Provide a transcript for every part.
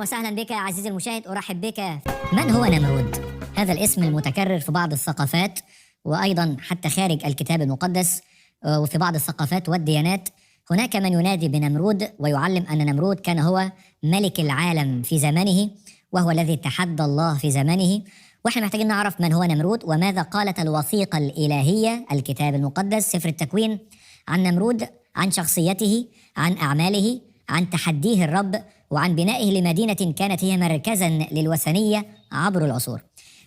أهلا وسهلا بك عزيزي المشاهد، أرحب بك. من هو نمرود؟ هذا الاسم المتكرر في بعض الثقافات وأيضا حتى خارج الكتاب المقدس وفي بعض الثقافات والديانات. هناك من ينادي بنمرود ويعلم أن نمرود كان هو ملك العالم في زمانه، وهو الذي تحدى الله في زمانه. واحنا محتاجين نعرف من هو نمرود وماذا قالت الوثيقة الإلهية الكتاب المقدس سفر التكوين عن نمرود، عن شخصيته، عن أعماله، عن تحديه الرب، وعن بنائه لمدينة كانت هي مركزا للوثنية عبر العصور.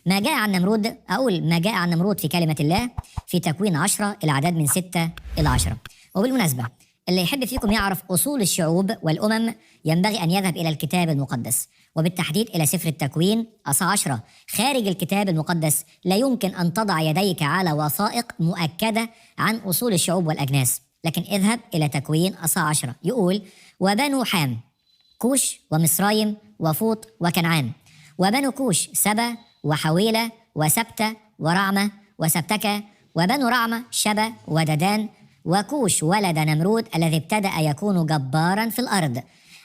ما جاء عن نمرود، أقول ما جاء عن نمرود في كلمة الله في تكوين 10 الأعداد من 6 إلى 10. وبالمناسبة اللي يحب فيكم يعرف أصول الشعوب والأمم ينبغي أن يذهب إلى الكتاب المقدس، وبالتحديد إلى سفر التكوين أصحاح 10. خارج الكتاب المقدس لا يمكن أن تضع يديك على وثائق مؤكدة عن أصول الشعوب والأجناس، لكن اذهب إلى تكوين أصحاح 10. يقول: وبنو حام كوش ومصرايم وفوط وكنعان، وبنو كوش سبا وحويلة وسبتة ورعمة وسبتكة، وبنو رعمة شبا وددان. وكوش ولد نمرود الذي ابتدأ يكون جبارا في الأرض،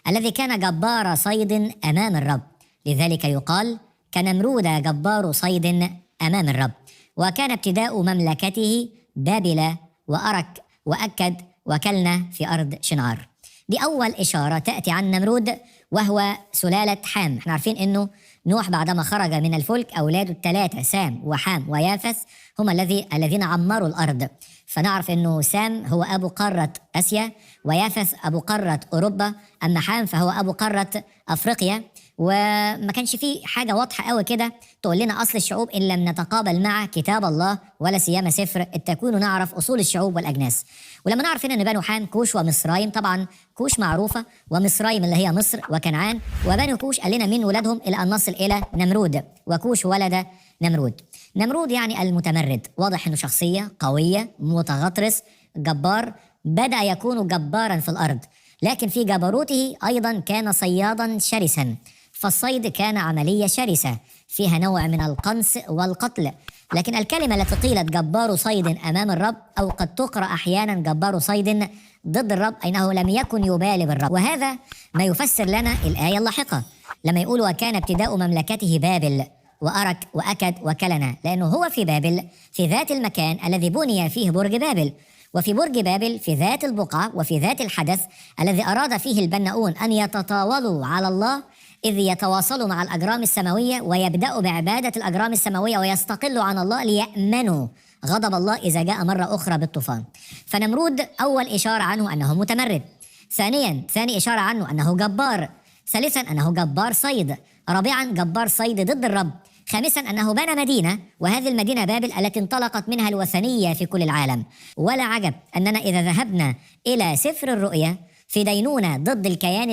الذي كان جبار صيد أمام الرب، لذلك يقال كنمرود جبار صيد أمام الرب. وكان ابتداء مملكته بابل وأرك وأكد وكلنا في أرض شنعار. دي أول إشارة تأتي عن نمرود، وهو سلالة حام. احنا عارفين أنه نوح بعدما خرج من الفلك أولاده الثلاثة سام وحام ويافث هم الذين عمروا الأرض. فنعرف أنه سام هو أبو قارة آسيا، ويافث أبو قارة أوروبا، أما حام فهو أبو قارة أفريقيا. وما كانش فيه حاجة واضحة قوي كده تقول لنا أصل الشعوب إن لم نتقابل مع كتاب الله ولا سيما سفر التكوين ونعرف أصول الشعوب والأجناس. ولما نعرف هنا أن بنو حام كوش ومصرايم، طبعا كوش معروفة ومصرايم اللي هي مصر وكنعان، وبنو كوش قال لنا من ولادهم إلى أن نصل إلى نمرود، وكوش ولد نمرود. نمرود يعني المتمرد، واضح أنه شخصية قوية متغطرس جبار، بدأ يكون جبارا في الأرض، لكن في جبروته أيضا كان صيادا شرسا. فالصيد كان عملية شرسة فيها نوع من القنص والقتل. لكن الكلمة التي قيلت جبار صيد أمام الرب، أو قد تقرأ أحيانا جبار صيد ضد الرب، أنه لم يكن يبالي بالرب. وهذا ما يفسر لنا الآية اللاحقة لما يقول: وكان ابتداء مملكته بابل وأرك وأكد وكلنا، لأنه هو في بابل في ذات المكان الذي بني فيه برج بابل، وفي برج بابل في ذات البقعة وفي ذات الحدث الذي أراد فيه البناؤون أن يتطاولوا على الله، إذ يتواصلوا مع الأجرام السماوية ويبدأوا بعبادة الأجرام السماوية ويستقلوا عن الله ليأمنوا غضب الله إذا جاء مرة أخرى بالطوفان. فنمرود أول إشارة عنه أنه متمرد، ثاني إشارة عنه أنه جبار، ثالثا أنه جبار صيد، رابعا جبار صيد ضد الرب، خامسا أنه بنى مدينة، وهذه المدينة بابل التي انطلقت منها الوثنية في كل العالم. ولا عجب أننا إذا ذهبنا إلى سفر الرؤيا في دينونة ضد الكيان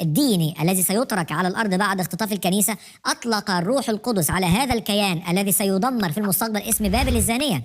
الديني الذي سيترك على الأرض بعد اختطاف الكنيسة، أطلق الروح القدس على هذا الكيان الذي سيدمر في المستقبل اسم بابل الزانية.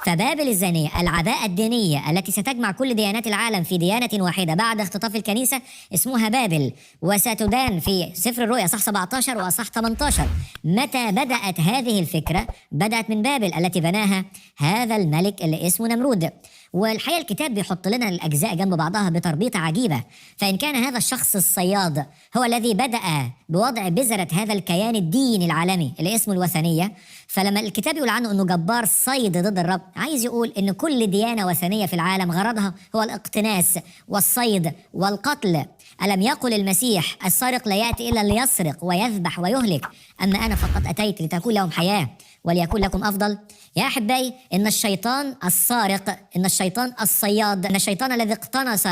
فبابل الزانية العباءة الدينية التي ستجمع كل ديانات العالم في ديانة واحدة بعد اختطاف الكنيسة اسمها بابل، وستدان في سفر الرؤيا صح 17 وصح 18. متى بدأت هذه الفكرة؟ بدأت من بابل التي بناها هذا الملك اللي اسمه نمرود. والحقيقة الكتاب بيحط لنا الأجزاء جنب بعضها بتربيطة عجيبة. فإن كان هذا الشخص الصياد هو الذي بدأ بوضع بذرة هذا الكيان الديني العالمي اللي اسمه الوثنية، فلما الكتاب يقول عنه أنه جبار صيد ضد الرب، عايز يقول أن كل ديانة وثنية في العالم غرضها هو الاقتناس والصيد والقتل. ألم يقل المسيح: السارق لا يأتي إلا ليسرق ويذبح ويهلك، أما أنا فقط أتيت لتكون لهم حياة وليكون لكم أفضل. يا أحبائي، إن الشيطان السارق، إن الشيطان الصياد، إن الشيطان الذي اقتنص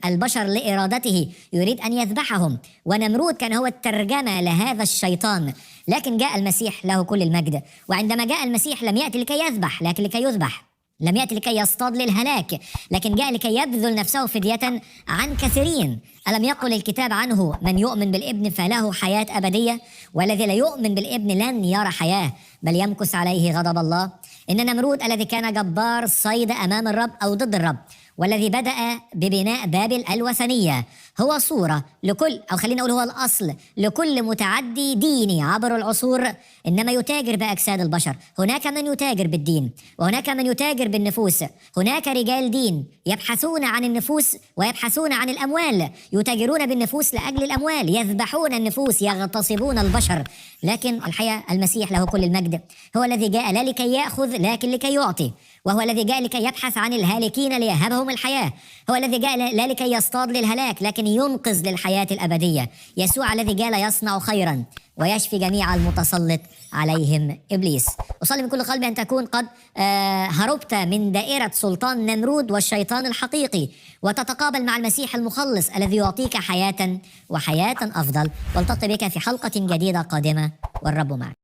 البشر لإرادته يريد أن يذبحهم، ونمرود كان هو الترجمة لهذا الشيطان. لكن جاء المسيح له كل المجد، وعندما جاء المسيح لم يأتي لكي يذبح لكن لكي يذبح، لم يأتي لكي يصطاد للهلاك، لكن جاء لكي يبذل نفسه فدية عن كثيرين. ألم يقل الكتاب عنه: من يؤمن بالابن فله حياة أبدية، والذي لا يؤمن بالابن لن يرى حياة بل يمكث عليه غضب الله. إن نمرود الذي كان جبار صيد أمام الرب أو ضد الرب، والذي بدأ ببناء بابل الوثنية هو صورة لكل، أو خلينا نقول هو الأصل لكل متعدي ديني عبر العصور إنما يتاجر بأجساد البشر. هناك من يتاجر بالدين، وهناك من يتاجر بالنفوس. هناك رجال دين يبحثون عن النفوس ويبحثون عن الأموال، يتاجرون بالنفوس لأجل الأموال، يذبحون النفوس، يغتصبون البشر. لكن الحقيقة المسيح له كل المجد هو الذي جاء لا لكي يأخذ لكن لكي يعطي، وهو الذي جاء لكي يبحث عن الهالكين ليهبهم الحياة، هو الذي جاء لا لكي يصطاد للهلاك لكن ينقذ للحياة الأبدية. يسوع الذي جاء يصنع خيرا ويشفي جميع المتسلط عليهم إبليس. أصلي من كل قلبي أن تكون قد هربت من دائرة سلطان نمرود والشيطان الحقيقي، وتتقابل مع المسيح المخلص الذي يعطيك حياة وحياة أفضل. والتقي بك في حلقة جديدة قادمة، والرب معك.